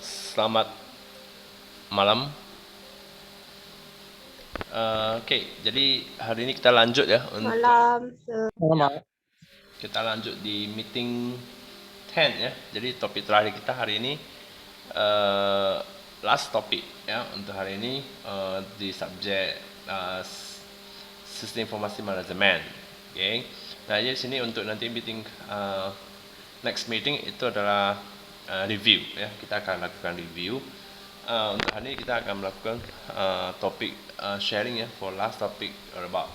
Selamat malam. Jadi hari ini kita lanjut ya Malam. kita lanjut di meeting 10 ya. Jadi topik terakhir kita hari ini last topik ya untuk hari ini di subjek sistem informasi manajemen. Nah, jadi sini untuk nanti meeting next meeting itu adalah review ya. Kita akan lakukan review. Untuk hari ini kita akan melakukan topik sharing ya for last topic about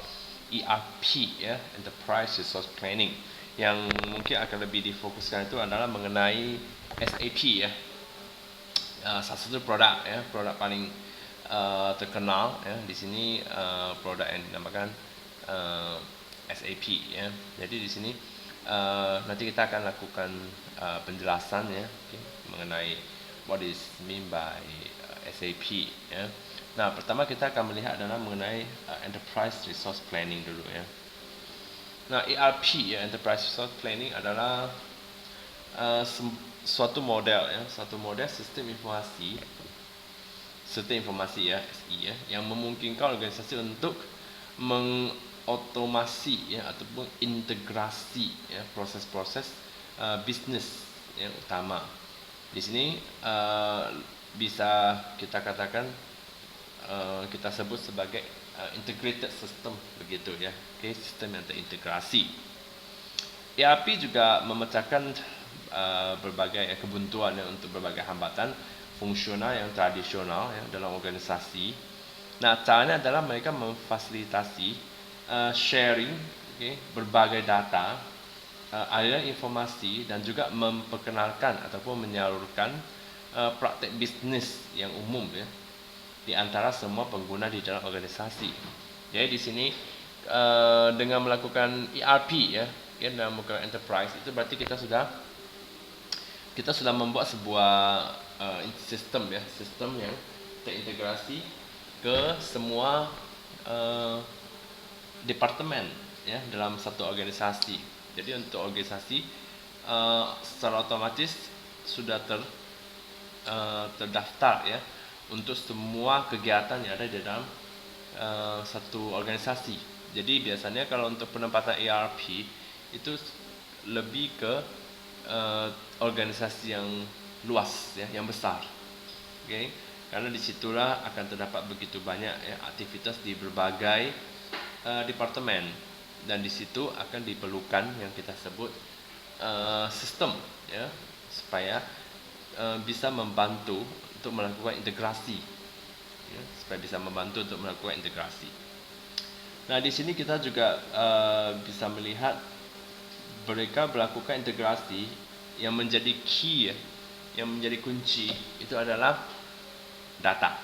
ERP ya, Enterprise Resource Planning. Yang mungkin akan lebih difokuskan itu adalah mengenai SAP ya. Salah satu produk ya, produk paling terkenal ya di sini, produk yang dinamakan SAP ya. Jadi di sini nanti kita akan lakukan penjelasan ya, mengenai what is mean by SAP ya. Nah, pertama kita akan melihat adalah mengenai Enterprise Resource Planning dulu ya. Nah, ERP ya, Enterprise Resource Planning adalah suatu model ya, satu model sistem informasi ya, SI ya, yang memungkinkan organisasi untuk mengotomasi ya ataupun integrasi ya proses-proses bisnis yang utama. Di sini bisa kita katakan kita sebut sebagai integrated system begitu ya. Sistem yang terintegrasi. ERP juga memecahkan berbagai kebuntuan ya, untuk berbagai hambatan fungsional yang tradisional ya, dalam organisasi. Nah, caranya adalah mereka memfasilitasi sharing berbagai data, aliran informasi, dan juga memperkenalkan ataupun menyalurkan praktek bisnis yang umum ya di antara semua pengguna di dalam organisasi. Jadi di sini dengan melakukan ERP ya, dalam melakukan enterprise itu berarti kita sudah membuat sebuah sistem ya, sistem yang terintegrasi ke semua departemen ya dalam satu organisasi. Jadi untuk organisasi secara otomatis sudah terdaftar ya untuk semua kegiatan yang ada di dalam satu organisasi. Jadi biasanya kalau untuk penempatan ERP itu lebih ke organisasi yang luas ya, yang besar. Karena disitulah akan terdapat begitu banyak ya, aktivitas di berbagai departemen, dan di situ akan diperlukan yang kita sebut sistem ya, supaya bisa membantu untuk melakukan integrasi ya, Nah, di sini kita juga bisa melihat mereka melakukan integrasi yang menjadi key ya, yang menjadi kunci itu adalah data.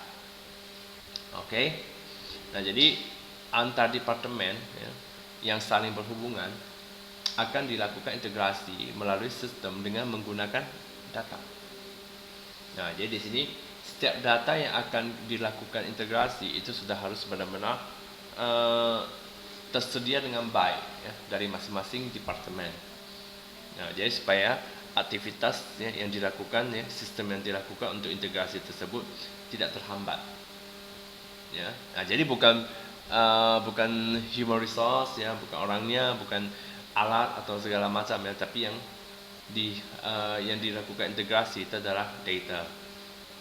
Nah, jadi antar departemen ya, yang saling berhubungan akan dilakukan integrasi melalui sistem dengan menggunakan data. Nah, jadi di sini setiap data yang akan dilakukan integrasi itu sudah harus benar-benar tersedia dengan baik ya, dari masing-masing departemen. Nah, jadi supaya aktivitas ya, yang dilakukan ya, sistem yang dilakukan untuk integrasi tersebut tidak terhambat. Ya, nah, jadi bukan human resource ya, bukan orangnya, bukan alat atau segala macam ya, tapi yang dilakukan integrasi itu adalah data.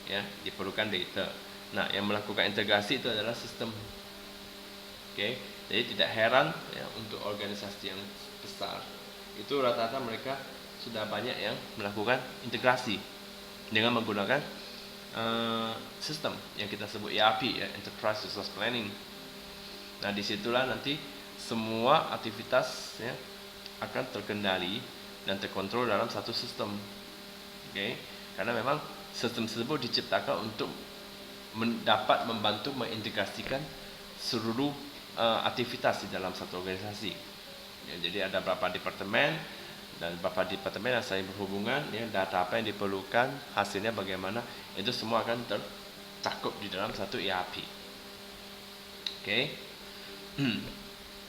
Ya, diperlukan data. Nah, yang melakukan integrasi itu adalah sistem. Jadi tidak heran ya untuk organisasi yang besar itu rata-rata mereka sudah banyak yang melakukan integrasi dengan menggunakan sistem yang kita sebut ERP ya, Enterprise Resource Planning. Nah, disitulah nanti semua aktivitas ya akan terkendali dan terkontrol dalam satu sistem. Karena memang sistem tersebut diciptakan untuk dapat membantu mengintegrasikan seluruh aktivitas di dalam satu organisasi ya. Jadi ada beberapa departemen dan beberapa departemen yang saling berhubungan ya, data apa yang diperlukan, hasilnya bagaimana, itu semua akan tercakup di dalam satu ERP.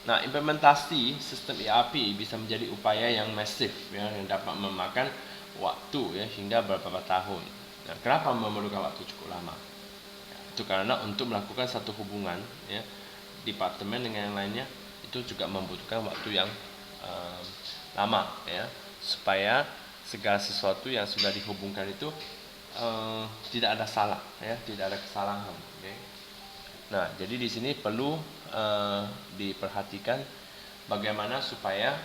Nah, implementasi sistem ERP bisa menjadi upaya yang masif ya, yang dapat memakan waktu ya hingga beberapa tahun. Nah, kenapa memerlukan waktu cukup lama? Itu karena untuk melakukan satu hubungan ya departemen dengan yang lainnya itu juga membutuhkan waktu yang lama ya, supaya segala sesuatu yang sudah dihubungkan itu tidak ada salah ya, tidak ada kesalahan. Okay. Nah, jadi di sini perlu diperhatikan bagaimana supaya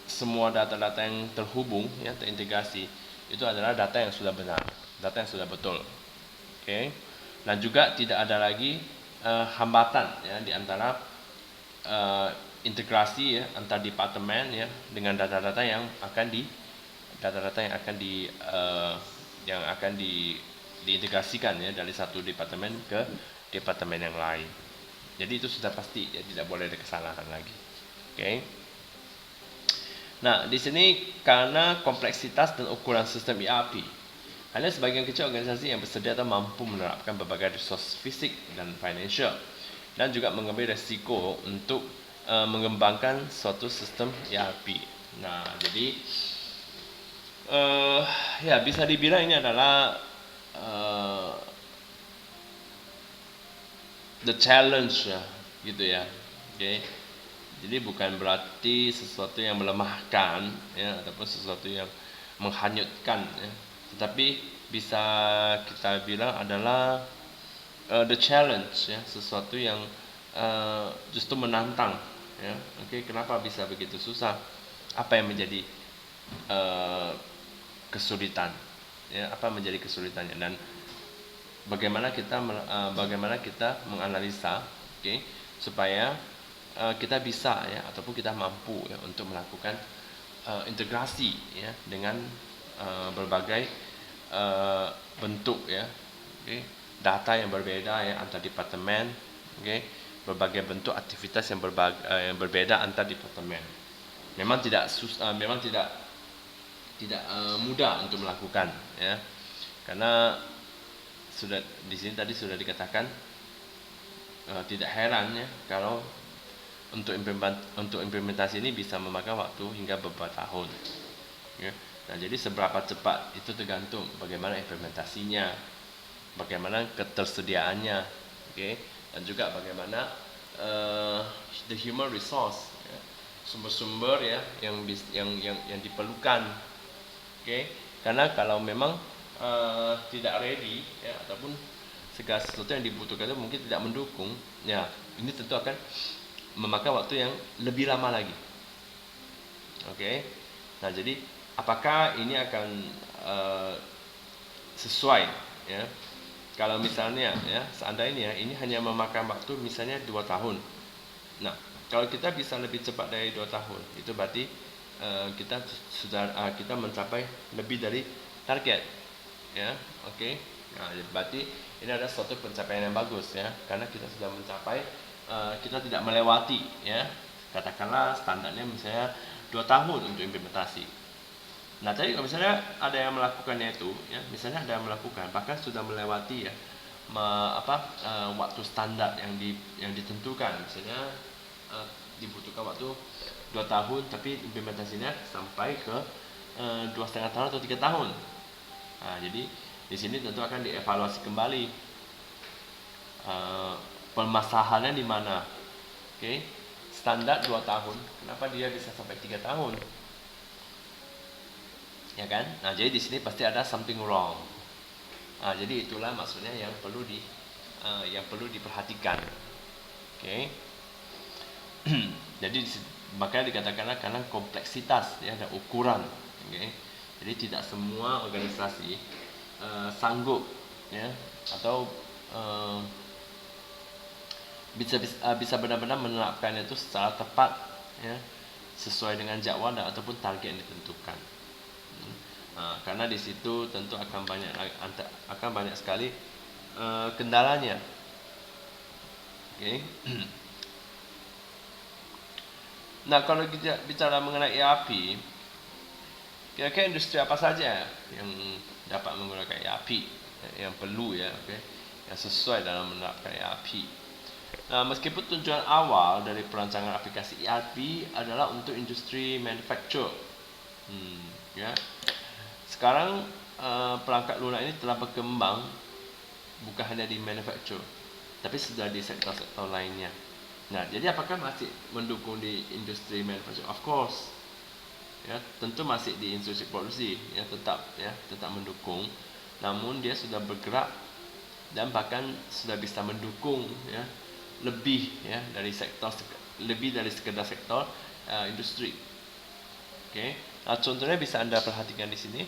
semua data-data yang terhubung ya, terintegrasi itu adalah data yang sudah benar, data yang sudah betul. Okay. Dan juga tidak ada lagi hambatan ya di antara integrasi ya antar departemen ya dengan data-data yang akan diintegrasikan ya dari satu departemen ke departemen yang lain. Jadi itu sudah pasti ya, tidak boleh ada kesalahan lagi. Okay. Nah, di sini karena kompleksitas dan ukuran sistem ERP, hanya sebagian kecil organisasi yang bersedia atau mampu menerapkan berbagai resource fisik dan financial, dan juga mengambil resiko untuk mengembangkan suatu sistem ERP. Nah, jadi ya bisa dibilang ini adalah the challenge ya, gitu ya. Okay. Jadi bukan berarti sesuatu yang melemahkan ya, ataupun sesuatu yang menghanyutkan ya. Tetapi bisa kita bilang adalah the challenge ya, sesuatu yang justru menantang ya. Oke, kenapa bisa begitu susah? Apa yang menjadi kesulitan ya, apa menjadi kesulitannya, dan bagaimana kita menganalisa, okay, supaya kita bisa ya, ataupun kita mampu ya untuk melakukan integrasi ya dengan berbagai bentuk ya, okay, data yang berbeda ya antar departemen, okay, berbagai bentuk aktivitas yang berbeda antar departemen. Memang tidak mudah untuk melakukan ya, karena sudah di sini tadi sudah dikatakan tidak heran ya kalau untuk implementasi ini bisa memakan waktu hingga beberapa tahun ya. Nah, jadi seberapa cepat itu tergantung bagaimana implementasinya, bagaimana ketersediaannya, okay, dan juga bagaimana the human resource ya, sumber-sumber ya yang diperlukan, okay. Karena kalau memang tidak ready ya, ataupun segala sesuatu yang dibutuhkan itu mungkin tidak mendukung ya, ini tentu akan memakan waktu yang lebih lama lagi. Oke. Nah, jadi apakah ini akan sesuai ya? Kalau misalnya ya, seandainya ini hanya memakan waktu misalnya 2 tahun. Nah, kalau kita bisa lebih cepat dari 2 tahun, itu berarti kita mencapai lebih dari target ya. Oke. Nah, berarti ini adalah suatu pencapaian yang bagus ya, karena kita sudah mencapai, kita tidak melewati ya, katakanlah standarnya misalnya 2 tahun untuk implementasi. Nah, tadi kalau misalnya ada yang melakukannya itu ya, misalnya ada yang melakukan bahkan sudah melewati ya waktu standar yang ditentukan, misalnya dibutuhkan waktu 2 tahun tapi implementasinya sampai ke 2,5 tahun atau 3 tahun. Nah, jadi di sini tentu akan dievaluasi kembali permasalahannya di mana. Oke, standar 2 tahun, kenapa dia bisa sampai 3 tahun? Ya kan? Nah, jadi di sini pasti ada something wrong. Nah, jadi itulah maksudnya yang perlu diperhatikan. Oke. Jadi makanya dikatakanlah karena kompleksitas ya, dan ukuran. Oke. Jadi tidak semua organisasi sanggup ya, atau bisa benar-benar menerapkan itu secara tepat ya, sesuai dengan jadwal dan ataupun target yang ditentukan. Karena di situ tentu akan banyak sekali kendalanya. Okay. Nah, kalau kita bicara mengenai ERP, kira-kira industri apa saja yang dapat menggunakan ERP, yang perlu ya, okay, yang sesuai dalam menerapkan ERP. Nah, meskipun tujuan awal dari perancangan aplikasi ERP adalah untuk industri manufacture, Ya. Sekarang perangkat lunak ini telah berkembang bukan hanya di manufacture, tapi sudah di sektor-sektor lainnya. Nah, jadi apakah masih mendukung di industri manufacture? Of course, ya, tentu masih di industri produksi, ya, tetap mendukung. Namun dia sudah bergerak dan bahkan sudah bisa mendukung, ya, lebih, ya, dari sektor, lebih dari sekedar sektor industri. Oke, nah, contohnya bisa Anda perhatikan di sini.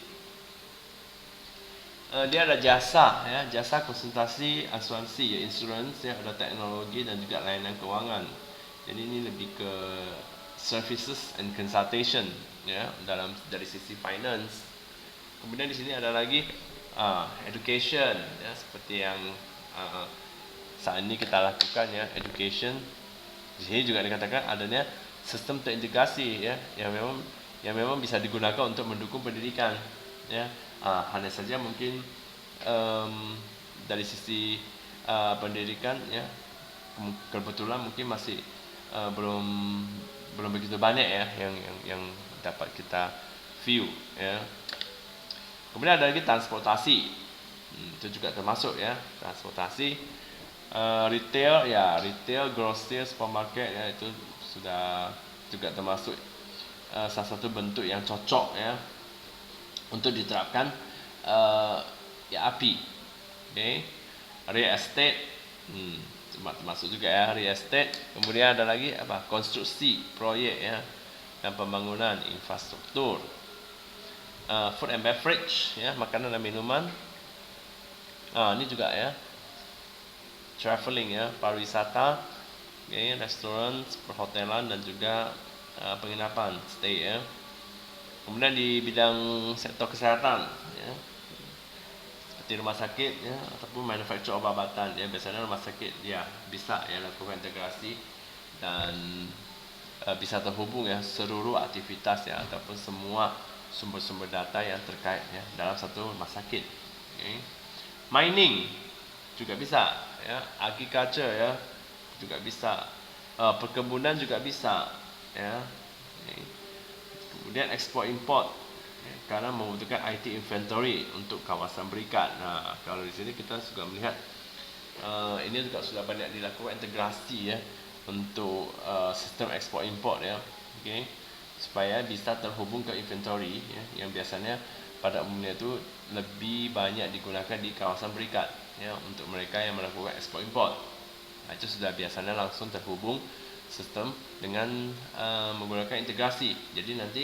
Dia ada jasa, ya, jasa konsultasi asuransi, ya, insurance, ya, ada teknologi dan juga layanan keuangan. Jadi ini lebih ke services and consultation, ya, dari sisi finance. Kemudian di sini ada lagi education, ya, seperti yang saat ini kita lakukan, ya, education. Di sini juga dikatakan adanya sistem terintegrasi, ya, yang memang bisa digunakan untuk mendukung pendidikan, ya. Hanya saja mungkin dari sisi pendidikan, ya, kebetulan mungkin masih belum begitu banyak, ya, yang dapat kita view, ya. Kemudian ada lagi transportasi, itu juga termasuk, ya, transportasi. Retail, ya, retail, grocery, supermarket, ya, itu sudah juga termasuk salah satu bentuk yang cocok, ya, untuk diterapkan ERP. Okay. Real estate, termasuk juga, ya, real estate. Kemudian ada lagi apa? Konstruksi proyek, ya, dan pembangunan infrastruktur. Food and beverage, ya, makanan dan minuman. Ini juga, ya, traveling, ya, pariwisata, okay, restoran, perhotelan dan juga penginapan, stay, ya. Kemudian di bidang sektor kesehatan, ya, seperti rumah sakit, ya, ataupun manufacture obat-obatan, ya, biasanya rumah sakit dia bisa, ya, lakukan integrasi dan bisa terhubung, ya, seluruh aktivitas, ya, ataupun semua sumber-sumber data yang terkait, ya, dalam satu rumah sakit. Okay. Mining juga bisa, ya, agriculture, ya, juga bisa, perkebunan juga bisa, ya. Okay. Kemudian ekspor import, ya, karena membutuhkan IT inventory untuk kawasan berikat. Nah, kalau di sini kita juga melihat ini juga sudah banyak dilakukan integrasi, ya, untuk sistem ekspor import, ya, okay, supaya bisa terhubung ke inventory, ya, yang biasanya pada umumnya itu lebih banyak digunakan di kawasan berikat, ya, untuk mereka yang melakukan ekspor import. Nah, itu sudah biasanya langsung terhubung sistem dengan menggunakan integrasi. Jadi nanti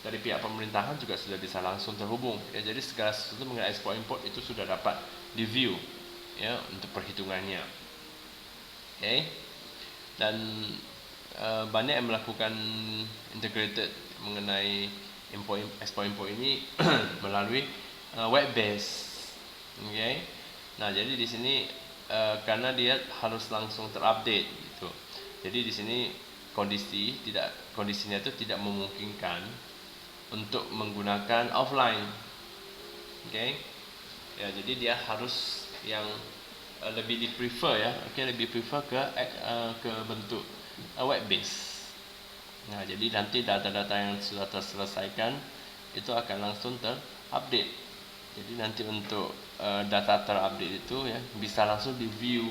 dari pihak pemerintahan juga sudah bisa langsung terhubung, ya, jadi segala sesuatu mengenai ekspor import itu sudah dapat di view, ya, untuk perhitungannya. Okay. Dan banyak yang melakukan integrated mengenai ekspor import ini melalui web base. Okay. Nah, jadi di sini karena dia harus langsung terupdate, gitu. Jadi di sini kondisinya itu tidak memungkinkan untuk menggunakan offline. Okay. Ya, jadi dia harus yang lebih di prefer, ya, okay, lebih prefer ke bentuk web base. Nah, jadi nanti data-data yang sudah terselesaikan itu akan langsung terupdate. Jadi nanti untuk data terupdate itu, ya, bisa langsung di view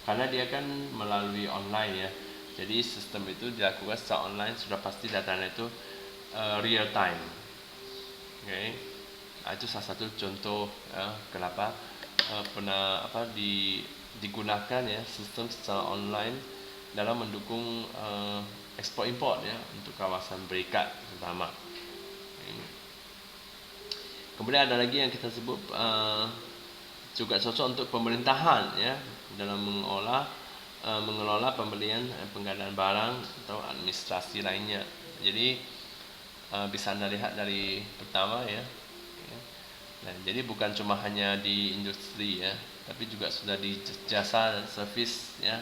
karena dia kan melalui online, ya. Jadi sistem itu dilakukan secara online, sudah pasti datanya itu real time. Okay. Nah, itu salah satu contoh, ya, kenapa digunakan, ya, sistem secara online dalam mendukung ekspor import, ya, untuk kawasan berikat terutama. Kemudian ada lagi yang kita sebut juga cocok untuk pemerintahan, ya, dalam mengelola pembelian pengadaan barang atau administrasi lainnya. Jadi bisa Anda lihat dari pertama, ya. Nah, jadi bukan cuma hanya di industri, ya, tapi juga sudah di jasa dan servis, ya,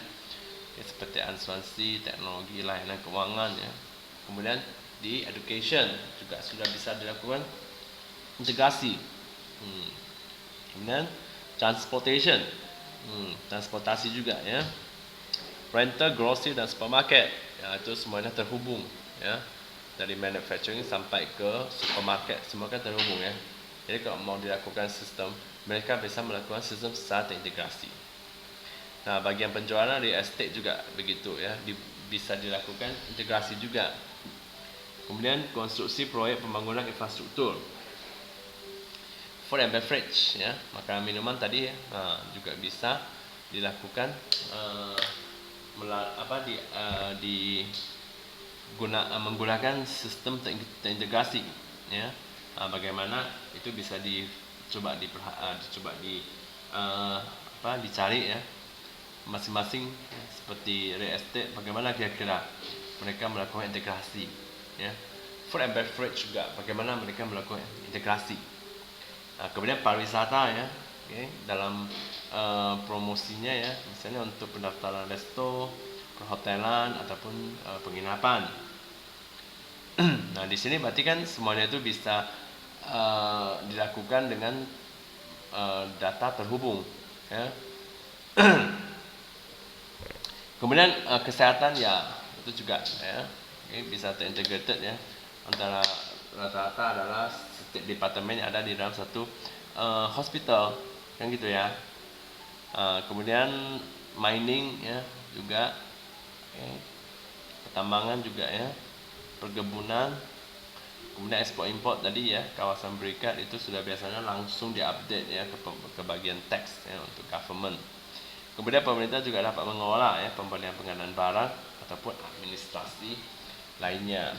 seperti asuransi, teknologi, layanan keuangan, ya. Kemudian di education juga sudah bisa dilakukan integrasi. Kemudian transportation, transportasi juga, ya. Rental, grocery dan supermarket, ya, itu semuanya terhubung, ya. dari manufacturing sampai ke supermarket, semua kan terhubung ya. Jadi kalau mau dilakukan sistem, mereka bisa melakukan sistem secara terintegrasi. Nah, bagian penjualan real estate juga begitu ya, bisa dilakukan integrasi juga. Kemudian konstruksi proyek pembangunan infrastruktur, food and beverage ya, makanan minuman tadi ya, juga bisa dilakukan menggunakan sistem terintegrasi ya. Bagaimana itu bisa dicari ya, masing-masing seperti real estate, bagaimana kira-kira mereka melakukan integrasi ya. Food and beverage juga bagaimana mereka melakukan integrasi. Kemudian pariwisata ya, dalam promosinya ya, misalnya untuk pendaftaran resto, perhotelan ataupun penginapan. Nah, di sini berarti kan semuanya itu bisa dilakukan dengan data terhubung ya. Kemudian kesehatan ya, itu juga ya, bisa terintegrated ya, antara rata-rata adalah setiap departemen yang ada di dalam satu hospital kan gitu ya. Kemudian mining ya juga, pertambangan juga ya, perkebunan, kemudian ekspor import tadi ya, kawasan berikat itu sudah biasanya langsung diupdate ya ke bagian tax ya untuk government. Kemudian pemerintah juga dapat mengelola ya pembelian pengadaan barang ataupun administrasi lainnya.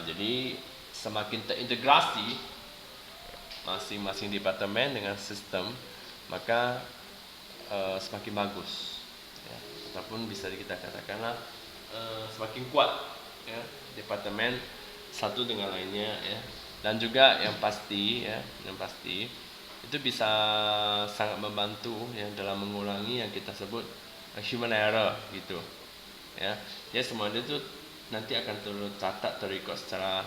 Jadi semakin terintegrasi masing-masing departemen dengan sistem, maka semakin bagus ya, ataupun bisa kita katakanlah semakin kuat ya departemen satu dengan lainnya ya. Dan juga yang pasti itu bisa sangat membantu ya dalam mengurangi yang kita sebut human error gitu ya. Jadi semuanya itu nanti akan tercatat, terrecord secara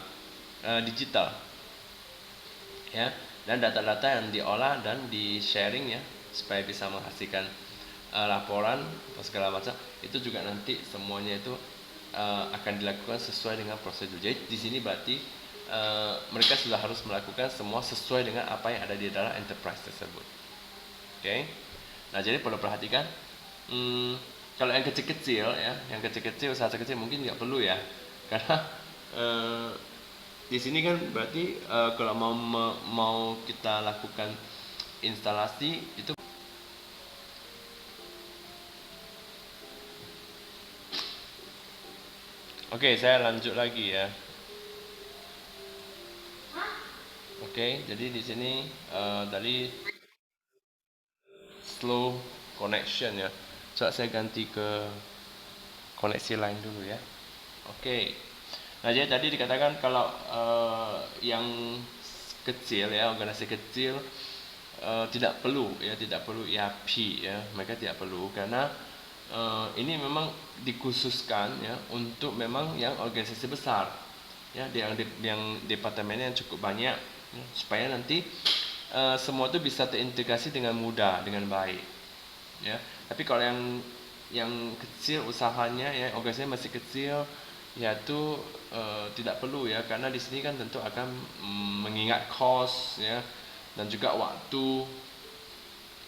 digital ya, dan data-data yang diolah dan di sharing ya, supaya bisa menghasilkan laporan atau segala macam, itu juga nanti semuanya itu akan dilakukan sesuai dengan prosedur. Jadi di sini berarti mereka sudah harus melakukan semua sesuai dengan apa yang ada di dalam enterprise tersebut. Oke. Nah, jadi perlu perhatikan, kalau yang kecil-kecil ya, usaha kecil mungkin nggak perlu ya, karena di sini kan berarti kalau mau kita lakukan instalasi itu. Oke, saya lanjut lagi ya. Oke, jadi di sini tadi slow connection ya. Coba saya ganti ke koneksi lain dulu ya. Oke. Nah, jadi tadi dikatakan kalau yang kecil ya, organisasi kecil tidak perlu ERP ya. Mereka tidak perlu karena ini memang dikhususkan ya untuk memang yang organisasi besar ya, yang departemennya yang cukup banyak ya, supaya nanti semua itu bisa terintegrasi dengan mudah, dengan baik ya. Tapi kalau yang kecil usahanya ya, organisasinya masih kecil ya, itu tidak perlu ya, karena di sini kan tentu akan mengingat cost ya dan juga waktu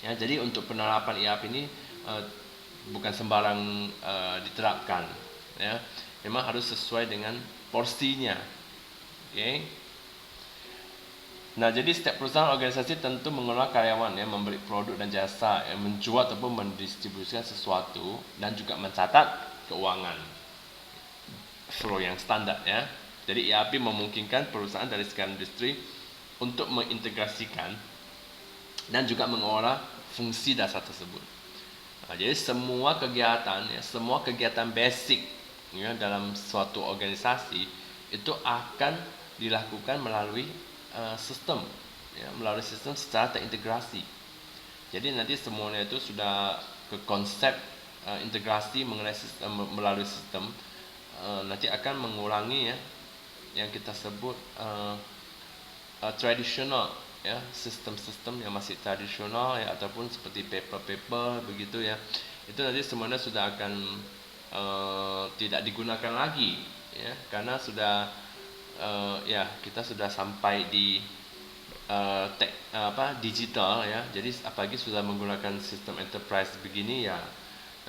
ya. Jadi untuk penerapan ERP ini bukan sembarang diterapkan ya, memang harus sesuai dengan porsinya. Oke. Nah, jadi setiap perusahaan organisasi tentu mengelola karyawan ya, membeli produk dan jasa, ya, menjual ataupun mendistribusikan sesuatu, dan juga mencatat keuangan flow yang standar ya. Jadi ERP memungkinkan perusahaan dari segala industri untuk mengintegrasikan dan juga mengolah fungsi dasar tersebut. Nah, jadi semua kegiatan basic ya, dalam suatu organisasi itu akan dilakukan melalui sistem ya, melalui sistem secara terintegrasi. Jadi nanti semuanya itu sudah ke konsep integrasi mengenai sistem, melalui sistem, nanti akan mengurangi ya yang kita sebut tradisional ya, sistem-sistem yang masih tradisional ya, ataupun seperti paper begitu ya, itu nanti semuanya sudah akan tidak digunakan lagi ya, karena sudah ya kita sudah sampai di digital ya. Jadi apalagi sudah menggunakan sistem enterprise begini ya,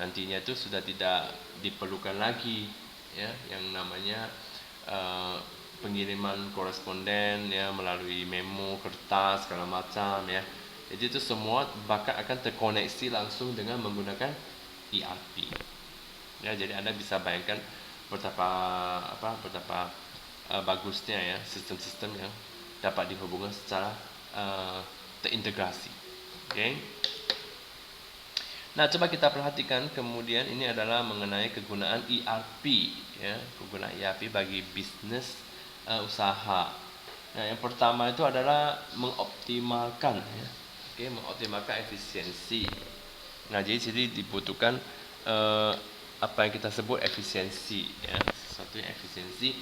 nantinya itu sudah tidak diperlukan lagi ya yang namanya pengiriman koresponden ya melalui memo, kertas segala macam ya. Jadi itu semua bahkan akan terkoneksi langsung dengan menggunakan ERP. Ya, jadi Anda bisa bayangkan betapa bagusnya ya sistem-sistem yang dapat dihubungkan secara terintegrasi. Okay. Nah, coba kita perhatikan kemudian ini adalah mengenai kegunaan ERP ya, kegunaan ERP bagi bisnis usaha. Nah, yang pertama itu adalah mengoptimalkan ya. Oke, mengoptimalkan efisiensi. Nah, jadi dibutuhkan apa yang kita sebut efisiensi ya, sesuatu yang efisiensi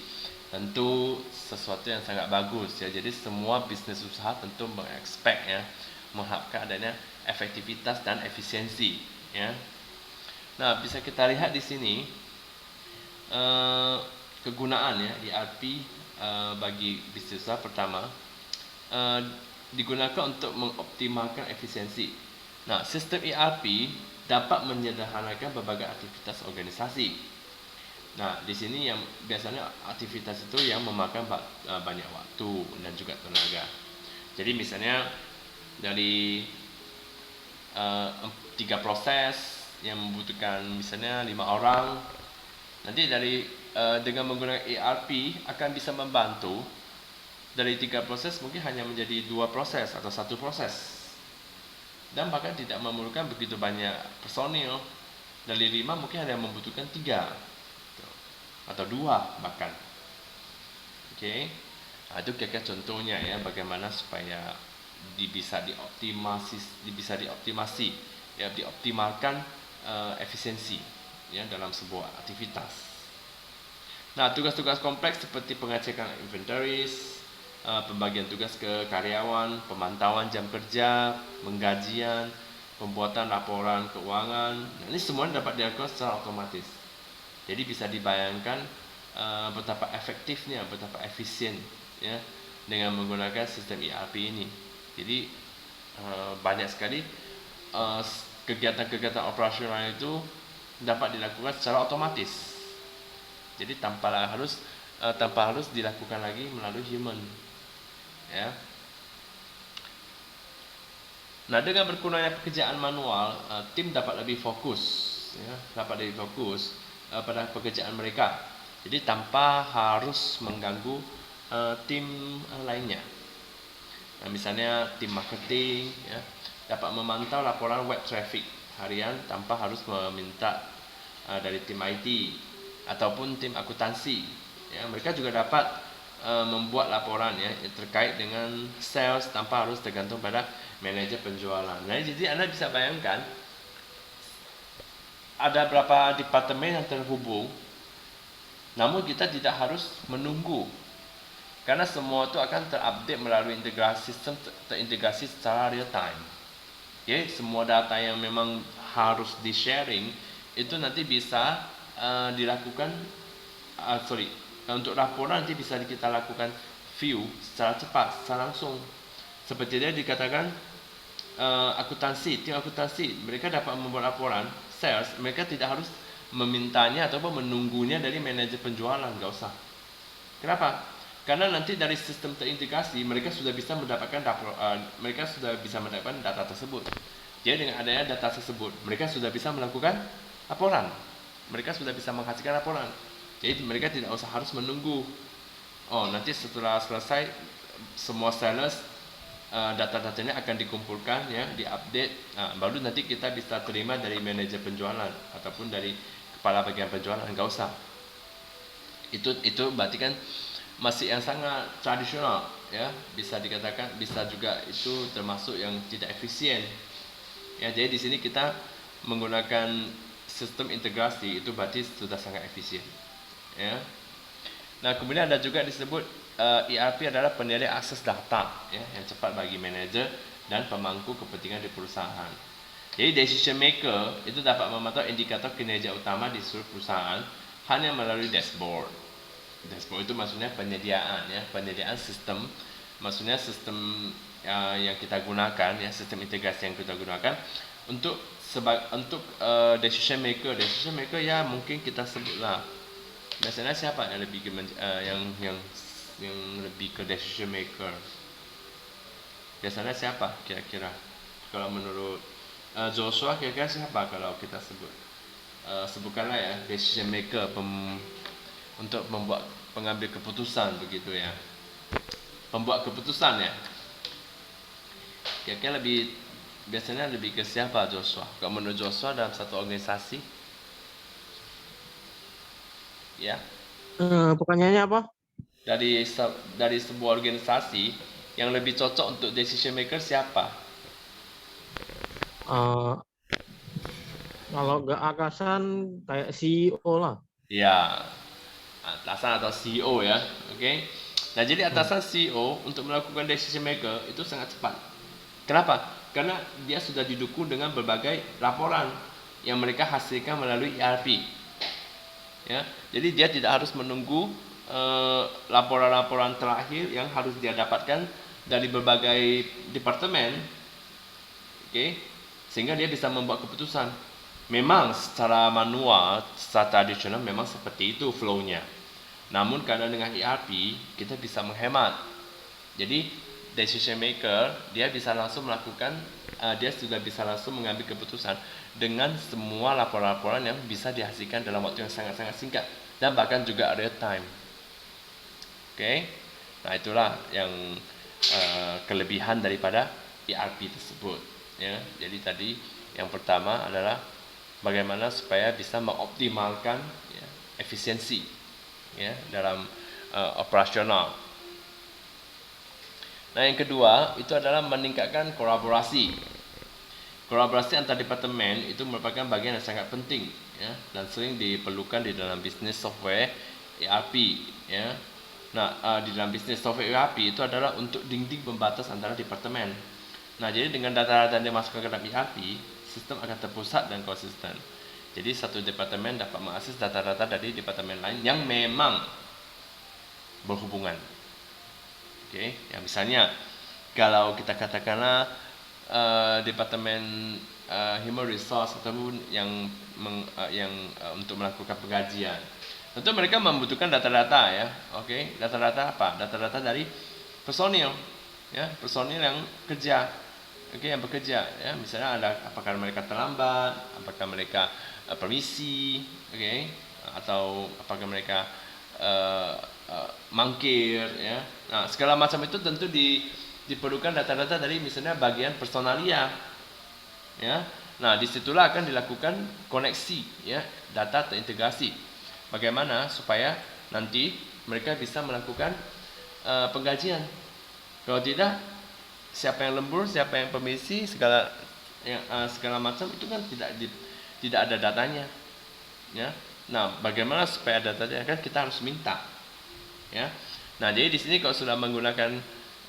tentu sesuatu yang sangat bagus ya. Jadi semua bisnis usaha tentu mengekspek ya, mengharapkan adanya efektivitas dan efisiensi ya. Nah, bisa kita lihat di sini kegunaan ya ERP bagi bisnis usaha. Pertama, digunakan untuk mengoptimalkan efisiensi. Nah, sistem ERP dapat menyederhanakan berbagai aktivitas organisasi. Nah, di sini yang biasanya aktivitas itu yang memakan banyak waktu dan juga tenaga. Jadi misalnya dari 3 proses yang membutuhkan misalnya 5 orang, nanti dengan menggunakan ERP akan bisa membantu dari 3 proses mungkin hanya menjadi 2 proses atau 1 proses, dan bahkan tidak memerlukan begitu banyak personil. Dari 5 mungkin hanya membutuhkan 3 atau 2 bahkan. Oke. Nah, itu kira-kira contohnya ya, bagaimana supaya bisa dioptimasi ya, dioptimalkan efisiensi ya dalam sebuah aktivitas. Nah, tugas-tugas kompleks seperti pengecekan inventories, pembagian tugas ke karyawan, pemantauan jam kerja, penggajian, pembuatan laporan keuangan, nah, ini semua dapat dilakukan secara otomatis. Jadi bisa dibayangkan betapa efektifnya, betapa efisien ya dengan menggunakan sistem ERP ini. Jadi banyak sekali kegiatan-kegiatan operasional itu dapat dilakukan secara otomatis. Jadi tanpa harus dilakukan lagi melalui human. Ya. Nah, dengan berkurangnya pekerjaan manual, tim dapat lebih fokus, ya, pada pekerjaan mereka. Jadi tanpa harus mengganggu tim lainnya. Nah, misalnya tim marketing ya, dapat memantau laporan web traffic harian tanpa harus meminta dari tim IT ataupun tim akuntansi. Ya, mereka juga dapat membuat laporan ya terkait dengan sales tanpa harus tergantung pada manajer penjualan. Nah, jadi Anda bisa bayangkan ada berapa departemen yang terhubung, namun kita tidak harus menunggu karena semua itu akan terupdate melalui sistem terintegrasi secara real time. Okay, semua data yang memang harus di sharing itu nanti bisa dilakukan untuk laporan nanti bisa kita lakukan view secara cepat, secara langsung. Seperti dia dikatakan tim akuntansi mereka dapat membuat laporan sales, mereka tidak harus memintanya ataupun menunggunya dari manajer penjualan, nggak usah. Kenapa? Karena nanti dari sistem terintegrasi mereka sudah bisa mendapatkan data tersebut. Jadi dengan adanya data tersebut, mereka sudah bisa melakukan laporan, mereka sudah bisa menghasilkan laporan. Jadi mereka tidak usah harus menunggu. Oh, nanti setelah selesai semua sales data-datanya akan dikumpulkan ya, diupdate. Nah, baru nanti kita bisa terima dari manajer penjualan ataupun dari kepala bagian penjualan, enggak usah. Itu berarti kan masih yang sangat tradisional ya, bisa dikatakan, bisa juga itu termasuk yang tidak efisien. Ya, jadi di sini kita menggunakan sistem integrasi itu berarti sudah sangat efisien. Ya. Nah, kemudian ada juga disebut ERP adalah penyedia akses data ya, yang cepat bagi manajer dan pemangku kepentingan di perusahaan. Jadi decision maker itu dapat memantau indikator kinerja utama di seluruh perusahaan hanya melalui dashboard. Dashboard itu maksudnya penyediaan ya, penyediaan sistem, maksudnya sistem yang kita gunakan ya, sistem integrasi yang kita gunakan untuk decision maker ya mungkin kita sebutlah biasanya siapa yang lebih yang lebih ke decision maker, biasanya siapa kira-kira kalau menurut Joshua kira-kira siapa kalau kita sebut sebutkanlah ya decision maker untuk membuat pengambil keputusan begitu ya, pembuat keputusan ya, kira-kira biasanya lebih ke siapa Joshua kalau menurut Joshua dalam satu organisasi ya, Pertanyaannya apa? dari sebuah organisasi yang lebih cocok untuk decision maker siapa Eh, Kalau nggak atasan kayak CEO lah. ya, atasan atau CEO ya, oke. Nah jadi Hmm. atasan CEO untuk melakukan decision maker itu sangat cepat. Kenapa? Karena dia sudah didukung dengan berbagai laporan yang mereka hasilkan melalui ERP. Ya, jadi dia tidak harus menunggu laporan-laporan terakhir yang harus dia dapatkan dari berbagai departemen, oke, sehingga dia bisa membuat keputusan. Memang secara manual, secara tradisional memang seperti itu flow-nya. Namun karena dengan ERP kita bisa menghemat. Jadi decision maker dia bisa langsung melakukan dia sudah bisa langsung mengambil keputusan dengan semua laporan-laporan yang bisa dihasilkan dalam waktu yang sangat-sangat singkat dan bahkan juga real time. Oke. Nah, itulah yang kelebihan daripada ERP tersebut ya. Jadi tadi yang pertama adalah bagaimana supaya bisa mengoptimalkan ya, efisiensi ya dalam operasional. Nah, yang kedua itu adalah meningkatkan kolaborasi. Kolaborasi antar departemen itu merupakan bagian yang sangat penting ya dan sering diperlukan di dalam bisnis software ERP ya. Nah, di dalam bisnis software ERP itu adalah untuk dinding pembatas antara departemen. Nah, jadi dengan data-data yang dimasukkan ke dalam ERP, sistem akan terpusat dan konsisten. Jadi satu departemen dapat mengakses data-data dari departemen lain yang memang berhubungan. Oke, ya misalnya kalau kita katakanlah departemen human resource ataupun untuk melakukan pengkajian, tentu mereka membutuhkan data-data ya, oke, data-data apa? Data-data dari personil, ya, personil yang kerja, oke, yang bekerja, ya, misalnya ada apakah mereka terlambat, apakah mereka permisi, oke, atau apakah mereka uh, mangkir ya. Nah, segala macam itu tentu diperlukan data-data dari misalnya bagian personalia ya. Nah, disitulah akan dilakukan koneksi ya, data terintegrasi. Bagaimana supaya nanti mereka bisa melakukan penggajian. Kalau tidak, siapa yang lembur, siapa yang permisi, segala macam itu kan tidak ada datanya ya. Nah, bagaimana supaya ada datanya kan kita harus minta ya. Nah, jadi di sini kalau sudah menggunakan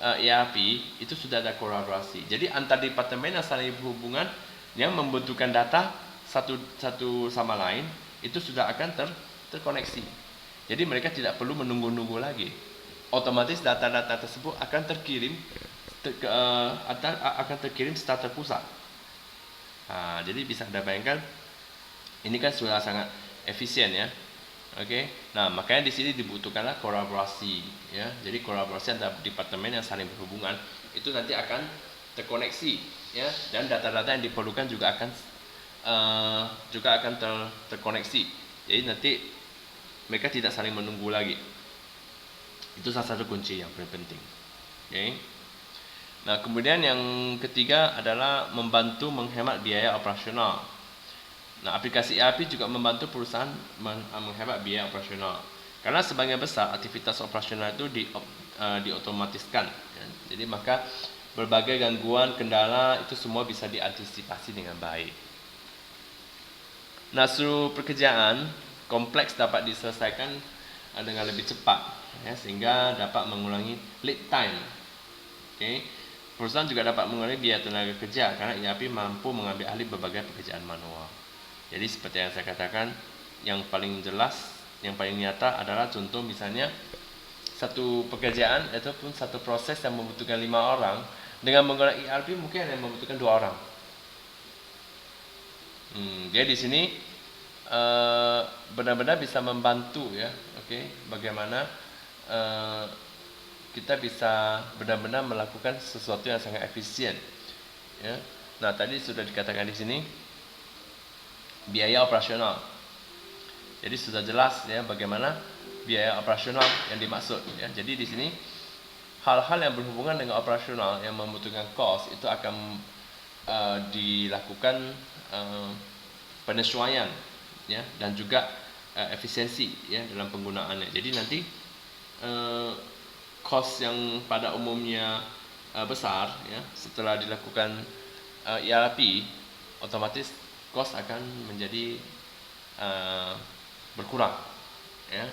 ERP itu sudah ada kolaborasi. Jadi antar departemen yang saling berhubungan yang membutuhkan data satu sama lain itu sudah akan terkoneksi. Jadi mereka tidak perlu menunggu-nunggu lagi. Otomatis data-data tersebut akan terkirim akan terkirim secara terpusat. Nah, jadi bisa Anda bayangkan ini kan sudah sangat efisien ya. Oke, nah makanya di sini dibutuhkanlah kolaborasi, ya. Jadi kolaborasi antara departemen yang saling berhubungan itu nanti akan terkoneksi, ya. Dan data-data yang diperlukan juga akan terkoneksi. Jadi nanti mereka tidak saling menunggu lagi. Itu salah satu kunci yang paling penting. Oke. Nah kemudian yang ketiga adalah membantu menghemat biaya operasional. Nah, aplikasi ERP juga membantu perusahaan menghemat biaya operasional. Karena sebagian besar aktivitas operasional itu diotomatiskan. Ya. Jadi maka berbagai gangguan, kendala itu semua bisa diantisipasi dengan baik. Nah, seluruh pekerjaan kompleks dapat diselesaikan dengan lebih cepat, ya, sehingga dapat mengurangi lead time. Okay. Perusahaan juga dapat mengurangi biaya tenaga kerja karena ERP mampu mengambil alih berbagai pekerjaan manual. Jadi seperti yang saya katakan, yang paling jelas yang paling nyata adalah contoh misalnya satu pekerjaan ataupun satu proses yang membutuhkan 5 orang, dengan menggunakan ERP mungkin hanya membutuhkan 2 orang. Jadi di sini benar-benar bisa membantu ya, bagaimana kita bisa benar-benar melakukan sesuatu yang sangat efisien. Ya. Nah, tadi sudah dikatakan di sini biaya operasional. Jadi sudah jelas ya bagaimana biaya operasional yang dimaksud ya. Jadi di sini hal-hal yang berhubungan dengan operasional yang membutuhkan cost itu akan dilakukan penyesuaian ya, dan juga efisiensi ya dalam penggunaannya. Jadi nanti cost yang pada umumnya besar ya, setelah dilakukan ERP, otomatis cost akan menjadi berkurang ya.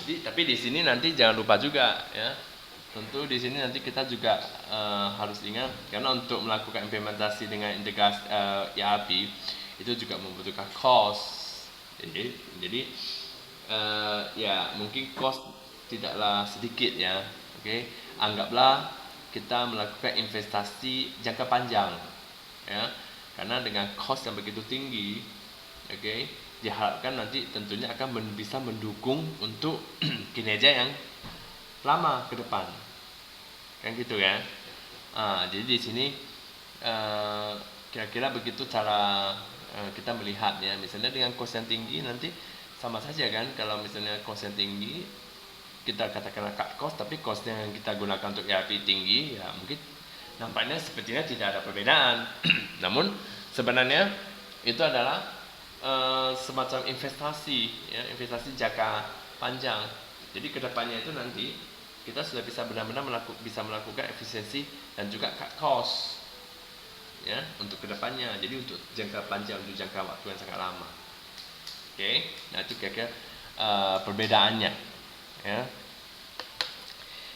Jadi tapi di sini nanti jangan lupa juga ya, tentu di sini nanti kita juga harus ingat, karena untuk melakukan implementasi dengan integrasi ERP itu juga membutuhkan cost. Jadi ya mungkin cost tidaklah sedikit ya. Anggaplah kita melakukan investasi jangka panjang ya, karena dengan cost yang begitu tinggi, diharapkan nanti tentunya akan bisa mendukung untuk kinerja yang lama ke depan, kan gitu ya. Jadi di sini kira-kira begitu cara kita melihat ya. Misalnya dengan cost yang tinggi nanti sama saja kan, kalau misalnya cost yang tinggi kita katakanlah cut cost, tapi cost yang kita gunakan untuk ERP tinggi ya, mungkin nampaknya sepertinya tidak ada perbedaan. Namun sebenarnya itu adalah semacam investasi ya, investasi jangka panjang. Jadi kedepannya itu nanti kita sudah bisa benar-benar bisa melakukan efisiensi dan juga cut cost ya untuk kedepannya. Jadi untuk jangka panjang, untuk jangka waktu yang sangat lama. Nah itu kira-kira perbedaannya ya.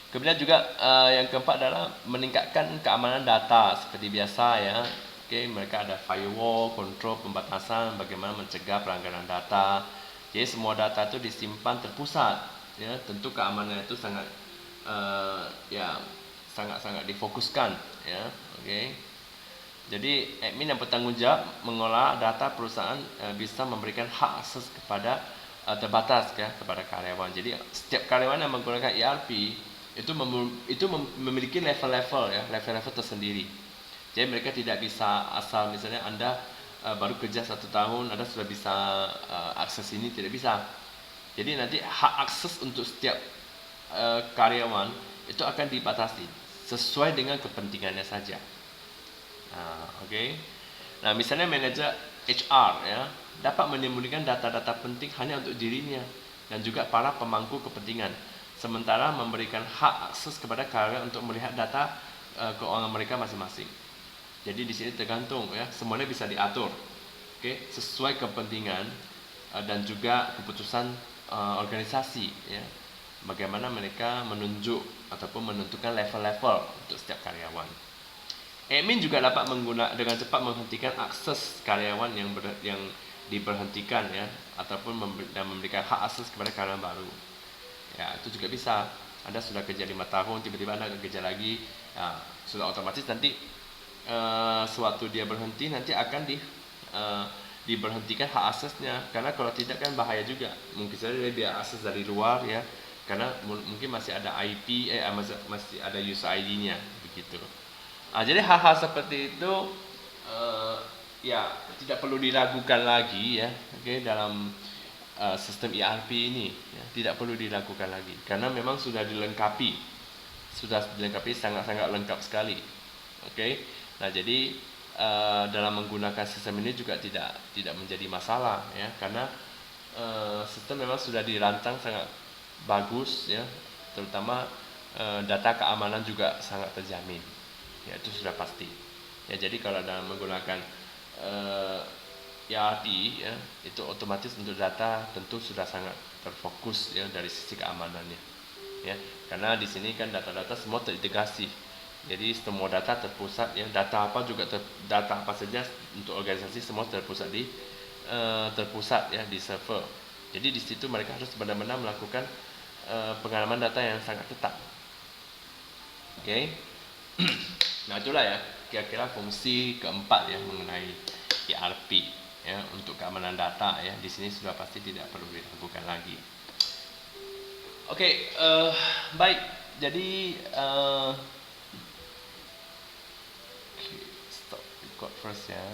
Kemudian juga yang keempat adalah meningkatkan keamanan data seperti biasa ya. Mereka ada firewall, kontrol pembatasan, bagaimana mencegah pelanggaran data. Jadi semua data itu disimpan terpusat ya. Tentu keamanan itu sangat sangat difokuskan ya. Jadi admin yang bertanggung jawab mengolah data perusahaan bisa memberikan hak akses kepada terbatas ya kepada karyawan. Jadi setiap karyawan yang menggunakan ERP itu memiliki level-level ya, level-level tersendiri. Jadi mereka tidak bisa asal misalnya Anda baru kerja 1 tahun Anda sudah bisa akses ini, tidak bisa. Jadi nanti hak akses untuk setiap karyawan itu akan dibatasi sesuai dengan kepentingannya saja. Nah, misalnya manajer HR ya dapat menyembunyikan data-data penting hanya untuk dirinya dan juga para pemangku kepentingan, sementara memberikan hak akses kepada karyawan untuk melihat data keuangan mereka masing-masing. Jadi di sini tergantung ya, semuanya bisa diatur, sesuai kepentingan dan juga keputusan organisasi ya. Bagaimana mereka menunjuk ataupun menentukan level-level untuk setiap karyawan. Admin juga dapat dengan cepat menghentikan akses karyawan yang diberhentikan ya, ataupun memberikan hak akses kepada karyawan baru. Ya, itu juga bisa. Anda sudah kerja 5 tahun, tiba-tiba Anda kerja lagi, ya, sudah otomatis nanti sewaktu dia berhenti nanti akan diberhentikan hak aksesnya, karena kalau tidak kan bahaya juga. Mungkin saja dia akses dari luar ya, karena mungkin masih ada IP, masih ada user ID-nya begitu. Jadi hal-hal seperti itu ya tidak perlu diragukan lagi ya, dalam sistem ERP ini ya, tidak perlu diragukan lagi karena memang sudah dilengkapi sangat-sangat lengkap sekali. Nah jadi dalam menggunakan sistem ini juga tidak menjadi masalah ya, karena sistem memang sudah dirancang sangat bagus ya, terutama data keamanan juga sangat terjamin. Ya, itu sudah pasti. Ya, jadi kalau dalam menggunakan ERP ya, itu otomatis untuk data tentu sudah sangat terfokus ya dari sisi keamanannya. Ya, karena di sini kan data-data semua terintegrasi. Jadi semua data terpusat ya, data apa saja untuk organisasi semua terpusat ya di server. Jadi di situ mereka harus benar-benar melakukan pengalaman data yang sangat ketat. Oke. Nah, itulah ya kira-kira fungsi keempat ya mengenai ERP ya untuk keamanan data ya. Di sini sudah pasti tidak perlu diragukan lagi. Oke, baik. Jadi stop record first ya.